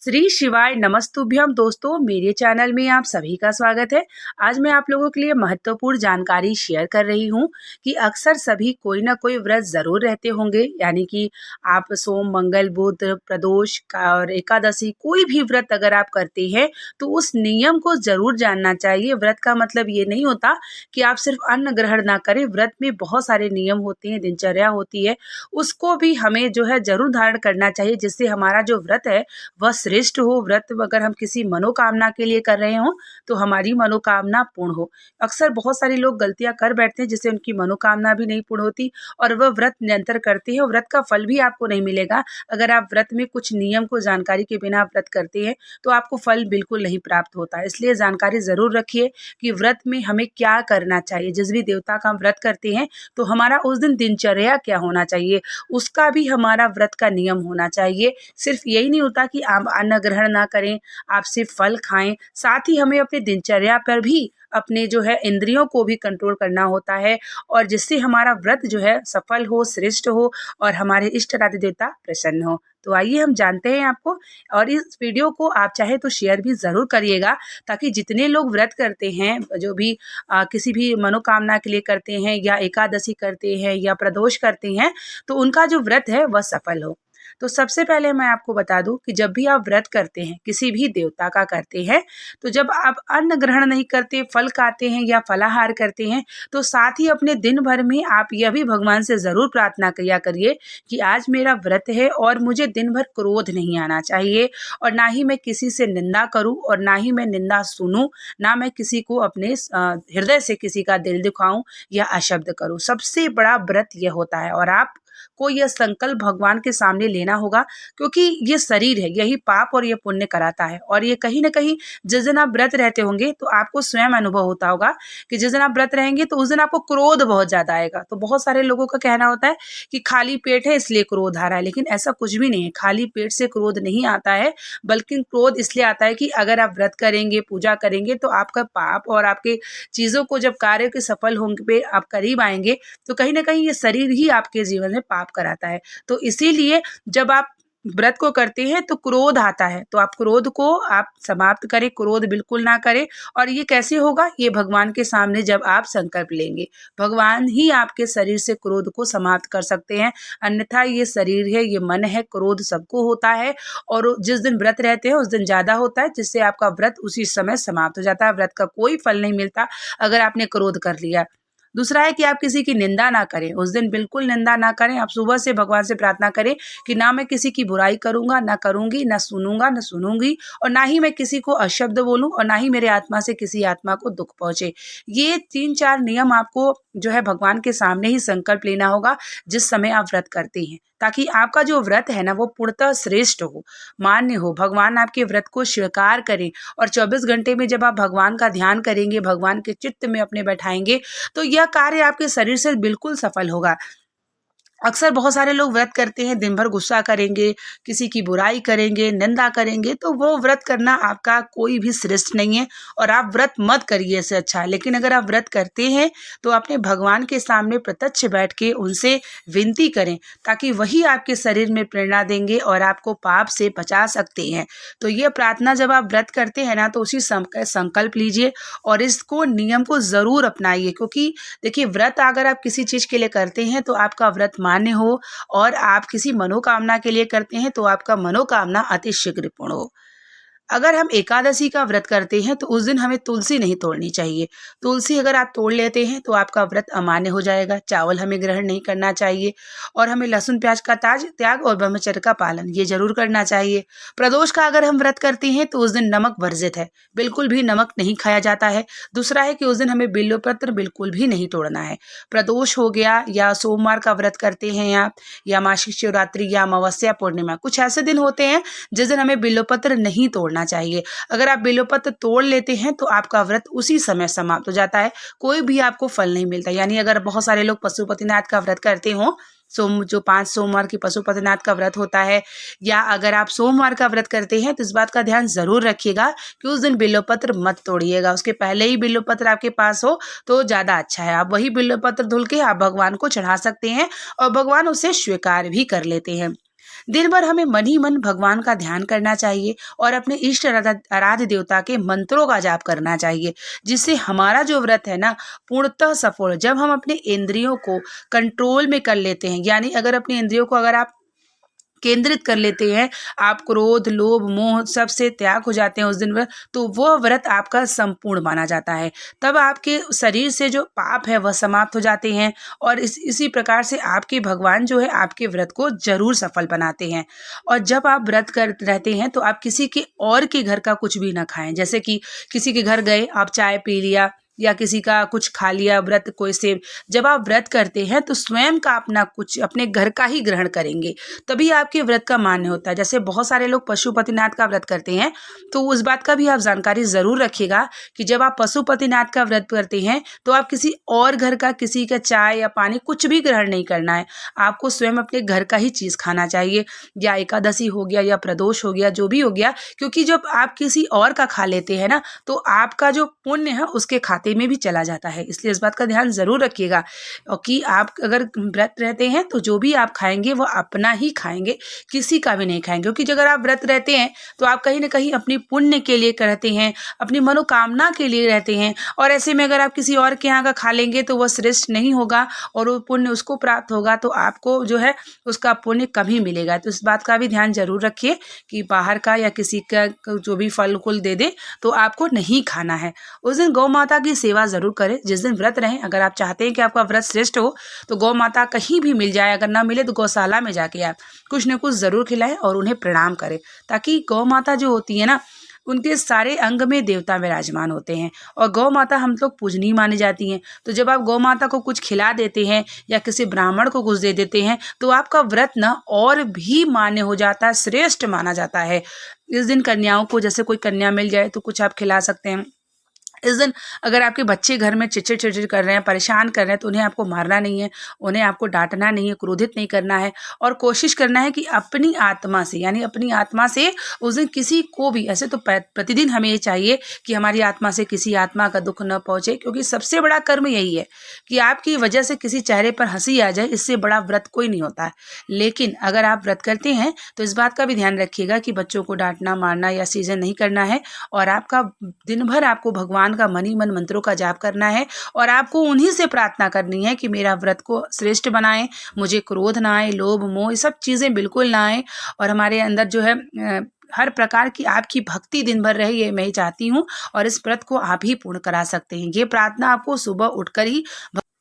श्री शिवाय नमस्तुभ्यम दोस्तों, मेरे चैनल में आप सभी का स्वागत है। आज मैं आप लोगों के लिए महत्वपूर्ण जानकारी शेयर कर रही हूँ कि अक्सर सभी कोई ना कोई व्रत ज़रूर रहते होंगे। यानी कि आप सोम, मंगल, बुध, प्रदोष और एकादशी कोई भी व्रत अगर आप करते हैं तो उस नियम को ज़रूर जानना चाहिए। व्रत का मतलब ये नहीं होता कि आप सिर्फ अन्न ग्रहण ना करें। व्रत में बहुत सारे नियम होते हैं, दिनचर्या होती है, उसको भी हमें जो है ज़रूर धारण करना चाहिए, जिससे हमारा जो व्रत है वह श्रेष्ठ हो। व्रत अगर हम किसी मनोकामना के लिए कर रहे हों तो हमारी मनोकामना पूर्ण हो। अक्सर बहुत सारे लोग गलतियां कर बैठते हैं जिससे उनकी मनोकामना भी नहीं पूर्ण होती और वह व्रत निरंतर करते हैं। व्रत का फल भी आपको नहीं मिलेगा। अगर आप व्रत में कुछ नियम को जानकारी के बिना व्रत करते हैं तो आपको फल बिल्कुल नहीं प्राप्त होता है। इसलिए जानकारी ज़रूर रखिए कि व्रत में हमें क्या करना चाहिए। जिस भी देवता का हम व्रत करते हैं तो हमारा उस दिन दिनचर्या क्या होना चाहिए, उसका भी हमारा व्रत का नियम होना चाहिए। सिर्फ यही नहीं होता कि आप अन्न ग्रहण ना करें, आप सिर्फ फल खाएं, साथ ही हमें अपने दिनचर्या पर भी अपने जो है इंद्रियों को भी कंट्रोल करना होता है, और जिससे हमारा व्रत जो है सफल हो, श्रेष्ठ हो और हमारे इष्ट आदि देवता प्रसन्न हो। तो आइए हम जानते हैं आपको, और इस वीडियो को आप चाहे तो शेयर भी ज़रूर करिएगा, ताकि जितने लोग व्रत करते हैं, जो भी किसी भी मनोकामना के लिए करते हैं या एकादशी करते हैं या प्रदोष करते हैं, तो उनका जो व्रत है वह सफल हो। तो सबसे पहले मैं आपको बता दूं कि जब भी आप व्रत करते हैं, किसी भी देवता का करते हैं, तो जब आप अन्न ग्रहण नहीं करते, फल खाते हैं या फलाहार करते हैं, तो साथ ही अपने दिन भर में आप यह भी भगवान से ज़रूर प्रार्थना किया करिए कि आज मेरा व्रत है और मुझे दिन भर क्रोध नहीं आना चाहिए, और ना ही मैं किसी से निंदा करूं और ना ही मैं निंदा सुनूं, ना मैं किसी को अपने हृदय से किसी का दिल दुखाऊं या अशब्द करूं। सबसे बड़ा व्रत यह होता है, और आप को यह संकल्प भगवान के सामने लेना होगा, क्योंकि ये शरीर है, यही पाप और ये पुण्य कराता है। और ये कहीं ना कहीं जिस दिन आप व्रत रहते होंगे तो आपको स्वयं अनुभव होता होगा कि जिस दिन आप व्रत रहेंगे तो उस दिन आपको क्रोध बहुत ज्यादा आएगा। तो बहुत सारे लोगों का कहना होता है कि खाली पेट है इसलिए क्रोध आ रहा है, लेकिन ऐसा कुछ भी नहीं है। खाली पेट से क्रोध नहीं आता है, बल्कि क्रोध इसलिए आता है कि अगर आप व्रत करेंगे, पूजा करेंगे, तो आपका पाप और आपके चीजों को जब कार्य के सफल होंगे पे आप करीब आएंगे, तो कहीं ना कहीं ये शरीर ही आपके जीवन में पाप कराता है। तो इसीलिए जब आप व्रत को करते हैं तो क्रोध आता है, तो आप क्रोध को आप समाप्त करें, क्रोध बिल्कुल ना करें। और ये कैसे होगा? ये भगवान के सामने जब आप संकल्प लेंगे, भगवान ही आपके शरीर से क्रोध को समाप्त कर सकते हैं। अन्यथा ये शरीर है, ये मन है, क्रोध सबको होता है, और जिस दिन व्रत रहते हैं उस दिन ज्यादा होता है, जिससे आपका व्रत उसी समय समाप्त हो जाता है। व्रत का कोई फल नहीं मिलता अगर आपने क्रोध कर लिया। दूसरा है कि आप किसी की निंदा ना करें, उस दिन बिल्कुल निंदा ना करें। आप सुबह से भगवान से प्रार्थना करें कि ना मैं किसी की बुराई करूंगा, ना करूंगी, ना सुनूंगा, ना सुनूंगी, और ना ही मैं किसी को अशब्द बोलूं, और ना ही मेरे आत्मा से किसी आत्मा को दुख पहुंचे। ये 3-4 नियम आपको जो है भगवान के सामने ही संकल्प लेना होगा जिस समय आप व्रत करते हैं, ताकि आपका जो व्रत है ना वो पूर्णतः श्रेष्ठ हो, मान्य हो, भगवान आपके व्रत को स्वीकार करें। और 24 घंटे में जब आप भगवान का ध्यान करेंगे, भगवान के चित्त में अपने बैठाएंगे, तो यह कार्य आपके शरीर से बिल्कुल सफल होगा। अक्सर बहुत सारे लोग व्रत करते हैं, दिन भर गुस्सा करेंगे, किसी की बुराई करेंगे, निंदा करेंगे, तो वो व्रत करना आपका कोई भी श्रेष्ठ नहीं है, और आप व्रत मत करिए, इससे अच्छा है। लेकिन अगर आप व्रत करते हैं तो अपने भगवान के सामने प्रत्यक्ष बैठ के उनसे विनती करें, ताकि वही आपके शरीर में प्रेरणा देंगे और आपको पाप से बचा सकते हैं। तो ये प्रार्थना जब आप व्रत करते हैं ना, तो उसी संकल्प लीजिए और इसको नियम को ज़रूर अपनाइए। क्योंकि देखिए, व्रत अगर आप किसी चीज़ के लिए करते हैं तो आपका व्रत मान्य हो, और आप किसी मनोकामना के लिए करते हैं तो आपका मनोकामना अति शीघ्र पूर्ण हो। अगर हम एकादशी का व्रत करते हैं तो उस दिन हमें तुलसी नहीं तोड़नी चाहिए। तुलसी अगर आप तोड़ लेते हैं तो आपका व्रत अमान्य हो जाएगा। चावल हमें ग्रहण नहीं करना चाहिए, और हमें लहसुन प्याज का त्याग और ब्रह्मचर्य का पालन ये जरूर करना चाहिए। प्रदोष का अगर हम व्रत करते हैं तो उस दिन नमक वर्जित है, बिल्कुल भी नमक नहीं खाया जाता है। दूसरा है कि उस दिन हमें बिल्वपत्र बिल्कुल भी नहीं तोड़ना है। प्रदोष हो गया, या सोमवार का व्रत करते हैं आप, या मासिक शिवरात्रि या अमावस्या पूर्णिमा, कुछ ऐसे दिन होते हैं जिस दिन हमें बिल्वपत्र नहीं तोड़ना चाहिए। अगर आप बिल्वपत्र तोड़ लेते हैं तो आपका व्रत उसी समय समाप्त हो जाता है, कोई भी आपको फल नहीं मिलता। यानी अगर बहुत सारे लोग पशुपतिनाथ का व्रत करते हो, जो 5 सोमवार की पशुपतिनाथ का व्रत होता है, या अगर आप सोमवार का व्रत करते हैं, तो इस बात का ध्यान जरूर रखिएगा कि उस दिन बिल्वपत्र मत तोड़िएगा। उसके पहले ही बिल्वपत्र आपके पास हो तो ज्यादा अच्छा है। आप वही बिल्वपत्र धुल के आप भगवान को चढ़ा सकते हैं और भगवान उसे स्वीकार भी कर लेते हैं। दिन भर हमें मन ही मन भगवान का ध्यान करना चाहिए और अपने इष्ट आराध्य देवता के मंत्रों का जाप करना चाहिए, जिससे हमारा जो व्रत है ना पूर्णतः सफल हो। जब हम अपने इंद्रियों को कंट्रोल में कर लेते हैं, यानी अगर अपनी इंद्रियों को अगर आप केंद्रित कर लेते हैं, आप क्रोध लोभ मोह सब से त्याग हो जाते हैं उस दिन व्रत, तो वह व्रत आपका संपूर्ण माना जाता है। तब आपके शरीर से जो पाप है वह समाप्त हो जाते हैं और इसी प्रकार से आपके भगवान जो है आपके व्रत को जरूर सफल बनाते हैं। और जब आप व्रत कर रहते हैं तो आप किसी के और के घर का कुछ भी ना खाएं। जैसे कि किसी के घर गए, आप चाय पी लिया या किसी का कुछ खा लिया, व्रत कोई सेब। जब आप व्रत करते हैं तो स्वयं का अपना कुछ अपने घर का ही ग्रहण करेंगे, तभी आपके व्रत का मान्य होता है। जैसे बहुत सारे लोग पशुपतिनाथ का व्रत करते हैं, तो उस बात का भी आप जानकारी जरूर रखिएगा कि जब आप पशुपतिनाथ का व्रत करते हैं तो आप किसी और घर का, किसी का चाय या पानी कुछ भी ग्रहण नहीं करना है। आपको स्वयं अपने घर का ही चीज खाना चाहिए, या एकादशी हो गया या प्रदोष हो गया, जो भी हो गया, क्योंकि जब आप किसी और का खा लेते हैं ना तो आपका जो पुण्य है उसके खाते में भी चला जाता है। इसलिए इस बात का ध्यान जरूर रखिएगा कि आप अगर व्रत रहते हैं तो जो भी आप खाएंगे वो अपना ही खाएंगे, किसी का भी नहीं खाएंगे। क्योंकि अगर आप व्रत रहते हैं तो आप कहीं ना कहीं अपनी पुण्य के लिए करते हैं, अपनी मनोकामना के लिए रहते हैं, और ऐसे में अगर आप किसी और के यहाँ का खा लेंगे तो वह श्रेष्ठ नहीं होगा और वो पुण्य उसको प्राप्त होगा, तो आपको जो है उसका पुण्य कम ही मिलेगा। तो इस बात का भी ध्यान जरूर रखिए कि बाहर का या किसी का जो भी फल फूल दे दे तो आपको नहीं खाना है। उस दिन गौ माता की सेवा जरूर करें जिस दिन व्रत रहें। अगर आप चाहते हैं कि आपका व्रत श्रेष्ठ हो तो गौ माता कहीं भी मिल जाए, अगर ना मिले तो गौशाला में जाके आप कुछ न कुछ जरूर खिलाएं और उन्हें प्रणाम करें, ताकि गौ माता जो होती है ना उनके सारे अंग में देवता विराजमान होते हैं और गौ माता हम लोग पूजनीय मानी जाती हैं। तो जब आप गौ माता को कुछ खिला देते हैं या किसी ब्राह्मण को कुछ दे देते हैं तो आपका व्रत ना और भी मान्य हो जाता है, श्रेष्ठ माना जाता है। इस दिन कन्याओं को, जैसे कोई कन्या मिल जाए तो कुछ आप खिला सकते हैं। इस दिन अगर आपके बच्चे घर में चिड़चिड़ चिड़चिड़ कर रहे हैं, परेशान कर रहे हैं, तो उन्हें आपको मारना नहीं है, उन्हें आपको डांटना नहीं है, क्रोधित नहीं करना है और कोशिश करना है कि अपनी आत्मा से, यानी अपनी आत्मा से उस दिन किसी को भी, ऐसे तो प्रतिदिन हमें ये चाहिए कि हमारी आत्मा से किसी आत्मा का दुख न पहुंचे, क्योंकि सबसे बड़ा कर्म यही है कि आपकी वजह से किसी चेहरे पर हंसी आ जाए, इससे बड़ा व्रत कोई नहीं होता है। लेकिन अगर आप व्रत करते हैं तो इस बात का भी ध्यान रखिएगा कि बच्चों को डांटना मारना या चीजें नहीं करना है और आपका दिन भर आपको भगवान का मन ही मन मंत्रों का जाप करना है और आपको उन्हीं से प्रार्थना करनी है कि मेरा व्रत को श्रेष्ठ बनाएं, मुझे क्रोध ना आए, लोभ मोह ये सब चीजें बिल्कुल ना आए और हमारे अंदर जो है हर प्रकार की आपकी भक्ति दिन भर रहे, ये मैं चाहती हूँ और इस व्रत को आप ही पूर्ण करा सकते हैं। ये प्रार्थना आपको सुबह उठकर ही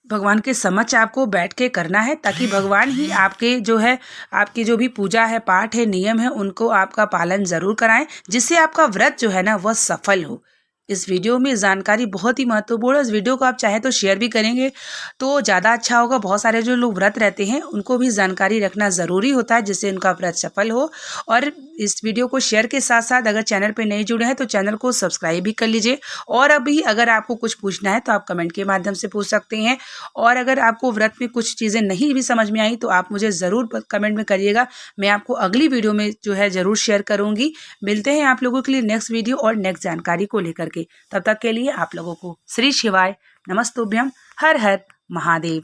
भगवान के समक्ष आपको बैठ के करना है, ताकि भगवान ही आपके जो है आपकी जो भी पूजा है, पाठ है, नियम है, उनको आपका पालन जरूर कराएं, जिससे आपका व्रत जो है ना वह सफल हो। इस वीडियो में जानकारी बहुत ही महत्वपूर्ण है। इस वीडियो को आप चाहे तो शेयर भी करेंगे तो ज़्यादा अच्छा होगा। बहुत सारे जो लोग व्रत रहते हैं उनको भी जानकारी रखना ज़रूरी होता है, जिससे उनका व्रत सफल हो। और इस वीडियो को शेयर के साथ साथ अगर चैनल पे नहीं जुड़े हैं तो चैनल को सब्सक्राइब भी कर लीजिए। और अभी अगर आपको कुछ पूछना है तो आप कमेंट के माध्यम से पूछ सकते हैं। और अगर आपको व्रत में कुछ चीज़ें नहीं भी समझ में आई तो आप मुझे ज़रूर कमेंट में करिएगा, मैं आपको अगली वीडियो में जो है ज़रूर शेयर करूँगी। मिलते हैं आप लोगों के लिए नेक्स्ट वीडियो और नेक्स्ट जानकारी को लेकर के। तब तक के लिए आप लोगों को श्री शिवाय, नमस्तुभ्यम, हर हर महादेव।